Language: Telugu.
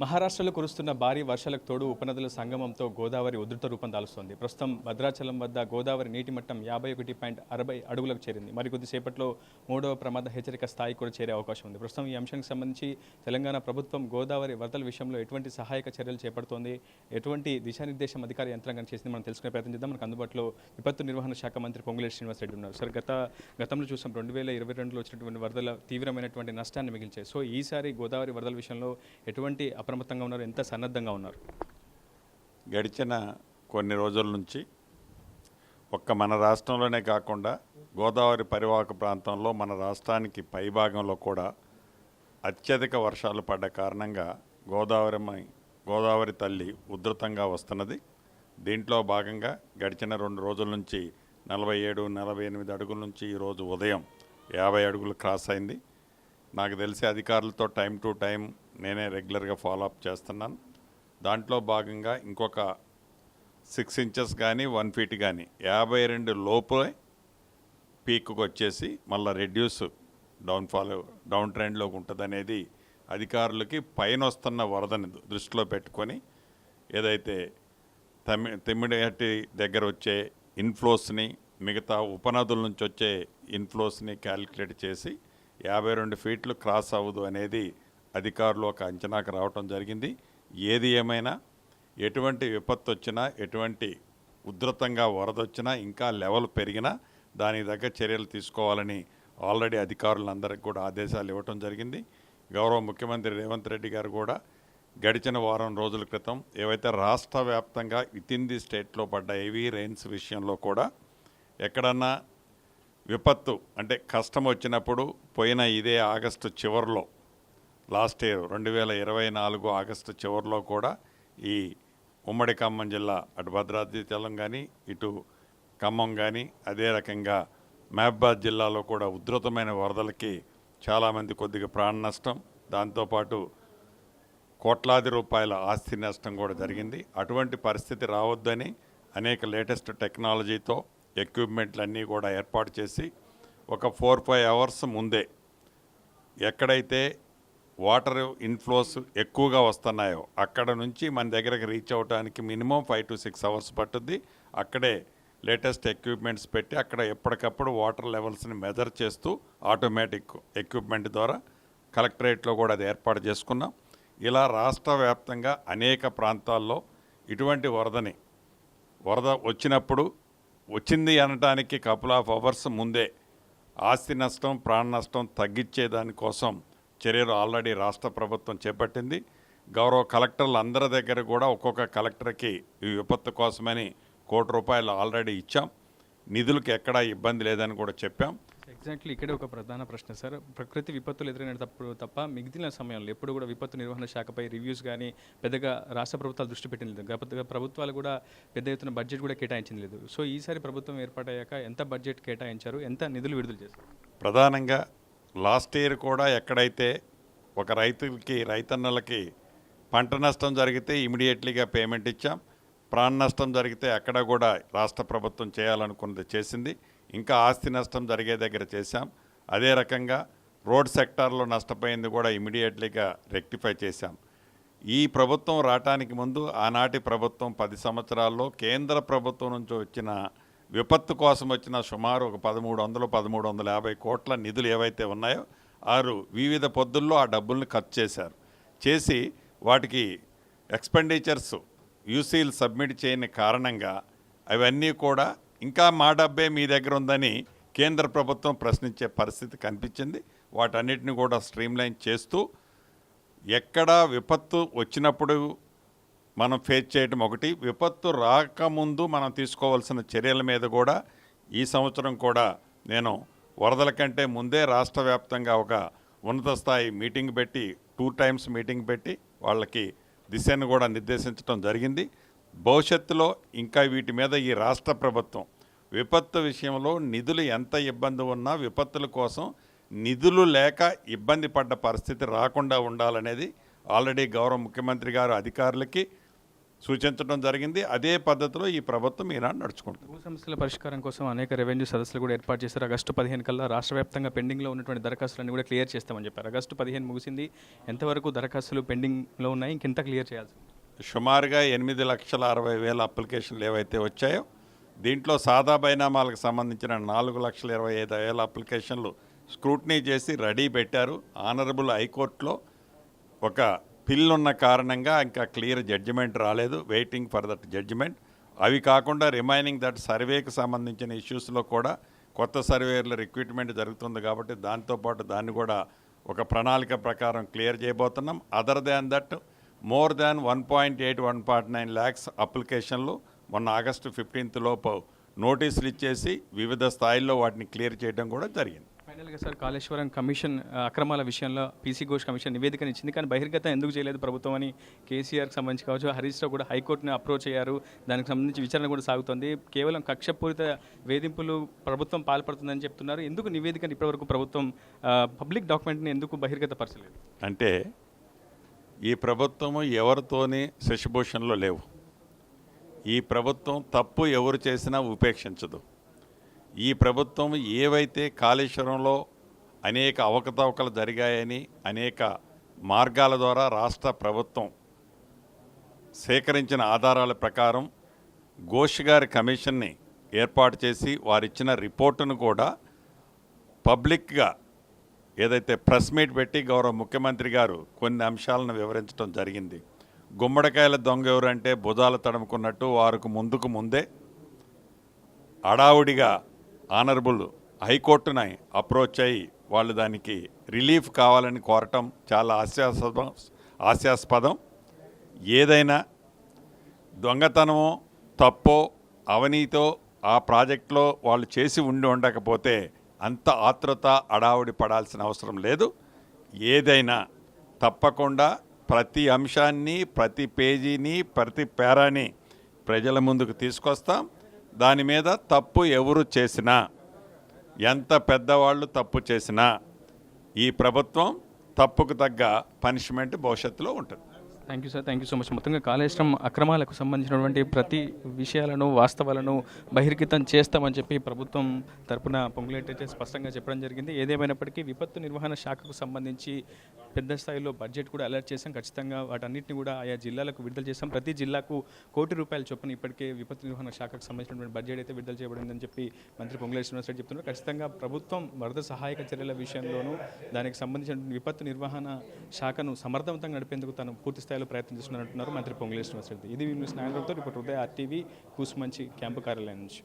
మహారాష్ట్రలో కురుస్తున్న భారీ వర్షాలకు తోడు ఉపనదుల సంగమంతో గోదావరి ఉధృత రూపం దాలుస్తోంది. ప్రస్తుతం భద్రాచలం వద్ద గోదావరి నీటి మట్టం 51.60 అడుగులకు చేరింది. మరికొద్ది సేపట్లో మూడవ ప్రమాద హెచ్చరిక స్థాయి కూడా చేరే అవకాశం ఉంది. ప్రస్తుతం ఈ అంశానికి సంబంధించి తెలంగాణ ప్రభుత్వం గోదావరి వరదల విషయంలో ఎటువంటి సహాయక చర్యలు చేపడుతోంది, ఎటువంటి దిశానిర్దేశం అధికార యంత్రాంగం చేసింది మనం తెలుసుకునే ప్రయత్నం చేద్దాం. మనకు అందుబాటులో విపత్తు నిర్వహణ శాఖ మంత్రి పొంగులేటి శ్రీనివాసరెడ్డి ఉన్నారు. సార్, గతంలో చూసాం 2022లో వచ్చినటువంటి వరదల తీవ్రమైనటువంటి నష్టాన్ని మిగిల్చాయి. సో ఈసారి గోదావరి వరదల విషయంలో ఎటువంటి అప్రమత్తంగా ఉన్నారు, ఎంత సన్నద్ధంగా ఉన్నారు? గడిచిన కొన్ని రోజుల నుంచి మన రాష్ట్రంలోనే కాకుండా గోదావరి పరివాహక ప్రాంతంలో మన రాష్ట్రానికి పైభాగంలో కూడా అత్యధిక వర్షాలు పడ్డ కారణంగా గోదావరి తల్లి ఉధృతంగా వస్తున్నది. దీంట్లో భాగంగా గడిచిన 2 రోజుల నుంచి 47-48 అడుగుల నుంచి ఈరోజు ఉదయం 50 అడుగులు క్రాస్ అయింది. నాకు తెలిసి అధికారులతో టైం టు టైం నేనే రెగ్యులర్గా ఫాలోఅప్ చేస్తున్నాను. దాంట్లో భాగంగా ఇంకొక 6 ఇంచెస్ కానీ 1 ఫీట్ కానీ 52 లోపే పీక్కు వచ్చేసి మళ్ళీ రెడ్యూస్ డౌన్ ట్రెండ్లోకి ఉంటుంది అనేది అధికారులకి పైన వస్తున్న వరదని దృష్టిలో పెట్టుకొని ఏదైతే తిమ్మిడిహట్టి దగ్గర వచ్చే ఇన్ఫ్లోస్ని మిగతా ఉపనదుల నుంచి వచ్చే ఇన్ఫ్లోస్ని క్యాలిక్యులేట్ చేసి 52 ఫీట్లు క్రాస్ అవ్వదు అనేది అధికారులు ఒక అంచనాకు రావటం జరిగింది. ఏది ఏమైనా ఎటువంటి విపత్తు వచ్చినా, ఎటువంటి ఉధృతంగా వరద వచ్చినా, ఇంకా లెవెల్ పెరిగినా దానికి తగ్గ చర్యలు తీసుకోవాలని ఆల్రెడీ అధికారులందరికీ కూడా ఆదేశాలు ఇవ్వటం జరిగింది. గౌరవ ముఖ్యమంత్రి రేవంత్ రెడ్డి గారు కూడా గడిచిన వారం రోజుల క్రితం ఏవైతే రాష్ట్ర వ్యాప్తంగా వితిన్ ది స్టేట్లో పడ్డ హెవీ రెయిన్స్ విషయంలో కూడా ఎక్కడన్నా విపత్తు అంటే కష్టం వచ్చినప్పుడు పోయిన ఇదే ఆగస్టు చివరిలో లాస్ట్ ఇయర్ 2024 ఆగస్టు చివరిలో కూడా ఈ ఉమ్మడి ఖమ్మం జిల్లా అటు భద్రాచలం కానీ ఇటు ఖమ్మం కానీ అదే రకంగా మహబూబాబాద్ జిల్లాలో కూడా ఉధృతమైన వరదలకి చాలామంది కొద్దిగా ప్రాణ నష్టం, దాంతోపాటు కోట్లాది రూపాయల ఆస్తి నష్టం కూడా జరిగింది. అటువంటి పరిస్థితి రావద్దని అనేక లేటెస్ట్ టెక్నాలజీతో ఎక్విప్మెంట్లన్నీ కూడా ఏర్పాటు చేసి ఒక 4-5 అవర్స్ ముందే ఎక్కడైతే వాటర్ ఇన్ఫ్లోస్ ఎక్కువగా వస్తున్నాయో అక్కడ నుంచి మన దగ్గరకు రీచ్ అవ్వడానికి మినిమం 5 to 6 అవర్స్ పట్టుద్ది. అక్కడే లేటెస్ట్ ఎక్విప్మెంట్స్ పెట్టి అక్కడ ఎప్పటికప్పుడు వాటర్ లెవెల్స్ని మెజర్ చేస్తూ ఆటోమేటిక్ ఎక్విప్మెంట్ ద్వారా కలెక్టరేట్లో కూడా అది ఏర్పాటు చేసుకున్నాం. ఇలా రాష్ట్ర వ్యాప్తంగా అనేక ప్రాంతాల్లో ఇటువంటి వరద వచ్చినప్పుడు వచ్చింది అనటానికి కపుల్ ఆఫ్ అవర్స్ ముందే ఆస్తి నష్టం, ప్రాణ నష్టం తగ్గించే దానికోసం చర్యలు ఆల్రెడీ రాష్ట్ర ప్రభుత్వం చేపట్టింది. గౌరవ కలెక్టర్లు అందరి దగ్గర కూడా ఒక్కొక్క కలెక్టర్కి ఈ విపత్తు కోసమని ₹1 కోటి ఆల్రెడీ ఇచ్చాం. నిధులకు ఎక్కడా ఇబ్బంది లేదని కూడా చెప్పాం. ఎగ్జాక్ట్లీ ఇక్కడే ఒక ప్రధాన ప్రశ్న సార్. ప్రకృతి విపత్తులు ఎదురైనప్పుడు తప్ప మిగిలిన సమయంలో ఎప్పుడు కూడా విపత్తు నిర్వహణ శాఖపై రివ్యూస్ కానీ పెద్దగా రాష్ట్ర ప్రభుత్వాలు దృష్టి పెట్టింది లేదు. గత ప్రభుత్వాలు కూడా పెద్ద ఎత్తున బడ్జెట్ కూడా కేటాయించింది లేదు. సో ఈసారి ప్రభుత్వం ఏర్పాటయ్యాక ఎంత బడ్జెట్ కేటాయించారు, ఎంత నిధులు విడుదల చేశారు? ప్రధానంగా లాస్ట్ ఇయర్ కూడా ఎక్కడైతే ఒక రైతన్నలకి పంట నష్టం జరిగితే ఇమీడియట్లీగా పేమెంట్ ఇచ్చాం. ప్రాణ నష్టం జరిగితే అక్కడ కూడా రాష్ట్ర ప్రభుత్వం చేయాలనుకున్నది చేసింది. ఇంకా ఆస్తి నష్టం జరిగే దగ్గర చేశాం. అదే రకంగా రోడ్ సెక్టార్లో నష్టపోయింది కూడా ఇమీడియట్లీగా రెక్టిఫై చేశాం. ఈ ప్రభుత్వం రావటానికి ముందు ఆనాటి ప్రభుత్వం 10 సంవత్సరాల్లో కేంద్ర ప్రభుత్వం నుంచి వచ్చిన విపత్తు కోసం వచ్చిన సుమారు ఒక 1300-1350 కోట్ల నిధులు ఏవైతే ఉన్నాయో వివిధ పొద్దుల్లో ఆ డబ్బుల్ని ఖర్చు చేసి వాటికి ఎక్స్పెండిచర్స్ యూసీలు సబ్మిట్ చేయని కారణంగా అవన్నీ కూడా ఇంకా మా డబ్బే మీ దగ్గర ఉందని కేంద్ర ప్రభుత్వం ప్రశ్నించే పరిస్థితి కనిపించింది. వాటన్నిటిని కూడా స్ట్రీమ్లైన్ చేస్తూ ఎక్కడా విపత్తు వచ్చినప్పుడు మనం ఫేస్ చేయడం ఒకటి, విపత్తు రాకముందు మనం తీసుకోవాల్సిన చర్యల మీద కూడా ఈ సంవత్సరం కూడా నేను వరదల కంటే ముందే రాష్ట్ర వ్యాప్తంగా ఒక ఉన్నత స్థాయి మీటింగ్ పెట్టి 2 times మీటింగ్ పెట్టి వాళ్ళకి దిశను కూడా నిర్దేశించడం జరిగింది. భవిష్యత్తులో ఇంకా వీటి మీద ఈ రాష్ట్ర ప్రభుత్వం విపత్తు విషయంలో నిధులు ఎంత ఇబ్బంది ఉన్నా విపత్తుల కోసం నిధులు లేక ఇబ్బంది పడ్డ పరిస్థితి రాకుండా ఉండాలనేది ఆల్రెడీ గౌరవ ముఖ్యమంత్రి గారు అధికారులకి సూచించడం జరిగింది. అదే పద్ధతిలో ఈ ప్రభుత్వం ఈనాడు నడుచుకుంటుంది. భూ సమస్యల పరిష్కారం కోసం అనేక రెవెన్యూ సదస్సులు కూడా ఏర్పాటు చేశారు. ఆగస్టు 15 కల్లా రాష్ట్ర వ్యాప్తంగా పెండింగ్లో ఉన్నటువంటి దరఖాస్తులన్నీ కూడా క్లియర్ చేస్తామని చెప్పారు. ఆగస్టు 15 ముగిసింది. ఎంతవరకు దరఖాస్తులు పెండింగ్లో ఉన్నాయి, ఇంకెంత క్లియర్ చేయాల్సి ఉంది? సుమారుగా 8,60,000 అప్లికేషన్లు ఏవైతే వచ్చాయో దీంట్లో సాదా బైనామాలకు సంబంధించిన 4,25,000 అప్లికేషన్లు స్క్రూటినీ చేసి రెడీ పెట్టారు. ఆనరబుల్ హైకోర్టులో ఒక పిల్ ఉన్న కారణంగా ఇంకా క్లియర్ జడ్జిమెంట్ రాలేదు. Waiting for that judgment. అవి కాకుండా రిమైనింగ్ దట్ సర్వేకి సంబంధించిన ఇష్యూస్లో కూడా కొత్త సర్వేయర్ల రిక్రూట్మెంట్ జరుగుతుంది కాబట్టి దాంతోపాటు దాన్ని కూడా ఒక ప్రణాళిక ప్రకారం క్లియర్ చేయబోతున్నాం. Other than that more than 1.8-1.9 lakhs అప్లికేషన్లు మొన్న ఆగస్టు 15 లోపు నోటీసులు ఇచ్చేసి వివిధ స్థాయిల్లో వాటిని క్లియర్ చేయడం కూడా జరిగింది. ఫైనల్గా సార్, కాళేశ్వరం కమిషన్ అక్రమాల విషయంలో పీసీ ఘోష్ కమిషన్ నివేదికను ఇచ్చింది, కానీ బహిర్గతం ఎందుకు చేయలేదు ప్రభుత్వం అని కేసీఆర్కి సంబంధించి కావచ్చు, హరీష్ రావు కూడా హైకోర్టుని అప్రోచ్ అయ్యారు. దానికి సంబంధించి విచారణ కూడా సాగుతోంది. కేవలం కక్షపూరిత వేధింపులు ప్రభుత్వం పాల్పడుతుందని చెప్తున్నారు. ఎందుకు నివేదికను ఇప్పటివరకు ప్రభుత్వం పబ్లిక్ డాక్యుమెంట్ని ఎందుకు బహిర్గతపరచలేదు? అంటే ఈ ప్రభుత్వము ఎవరితోని శశిభూషణలో లేవు. ఈ ప్రభుత్వం తప్పు ఎవరు చేసినా ఉపేక్షించదు. ఈ ప్రభుత్వం ఏవైతే కాళేశ్వరంలో అనేక అవకతవకలు జరిగాయని అనేక మార్గాల ద్వారా రాష్ట్ర ప్రభుత్వం సేకరించిన ఆధారాల ప్రకారం ఘోష్ గారి కమిషన్ని ఏర్పాటు చేసి వారిచ్చిన రిపోర్టును కూడా పబ్లిక్గా ఏదైతే ప్రెస్ మీట్ పెట్టి గౌరవ ముఖ్యమంత్రి గారు కొన్ని అంశాలను వివరించడం జరిగింది. గుమ్మడికాయల దొంగ ఎవరంటే భుజాలు తడుముకున్నట్టు వారికి ముందే అడావుడిగా ఆనరబుల్ హైకోర్టుని అప్రోచ్ అయ్యి వాళ్ళు దానికి రిలీఫ్ కావాలని కోరటం చాలా హాస్యాస్పదం. ఏదైనా దొంగతనమో తప్పో అవినీతో ఆ ప్రాజెక్టులో వాళ్ళు చేసి ఉండకపోతే అంత ఆతృత అడావుడి పడాల్సిన అవసరం లేదు. ఏదైనా తప్పకుండా ప్రతి అంశాన్ని, ప్రతి పేజీని, ప్రతి పేరాని ప్రజల ముందుకు తీసుకొస్తాం. దాని మీద తప్పు ఎవరు చేసినా, ఎంత పెద్దవాళ్ళు తప్పు చేసినా ఈ ప్రభుత్వం తప్పుకు తగ్గ పనిష్మెంట్ భవిష్యత్తులో ఉంటుంది. Thank you sir, thank you so much. మొత్తంగా కాళేశ్వరం అక్రమాలకు సంబంధించినటువంటి ప్రతి విషయాలను, వాస్తవాలను బహిర్గతం చేస్తామని చెప్పి ప్రభుత్వం తరపున పొంగులేటి స్పష్టంగా చెప్పడం జరిగింది. ఏదేమైనప్పటికీ విపత్తు నిర్వహణ శాఖకు సంబంధించి పెద్ద స్థాయిలో బడ్జెట్ కూడా అలర్ట్ చేశాం. ఖచ్చితంగా వాటన్నిటిని కూడా ఆయా జిల్లాలకు విడుదల చేస్తాం. ప్రతి జిల్లాకు ₹1,00,00,000 చొప్పున ఇప్పటికే విపత్తు నిర్వహణ శాఖకు సంబంధించినటువంటి బడ్జెట్ అయితే విడుదల చేయబడిందని చెప్పి మంత్రి పొంగులేటి శ్రీనివాసరెడ్డి చెప్తున్నారు. ఖచ్చితంగా ప్రభుత్వం వరద సహాయక చర్యల విషయంలోనూ దానికి సంబంధించిన విపత్తు నిర్వహణ శాఖను సమర్థవంతంగా నడిపేందుకు తాను పూర్తి స్థాయిలో ప్రయత్నం చేస్తున్నారంటున్నారు మంత్రి పొంగులేటి శ్రీనివాసరెడ్డి. ఇది న్యూస్ నాయకులతో reporter Uday, RTV, Kusumanchi camp కార్యాలయం నుంచి.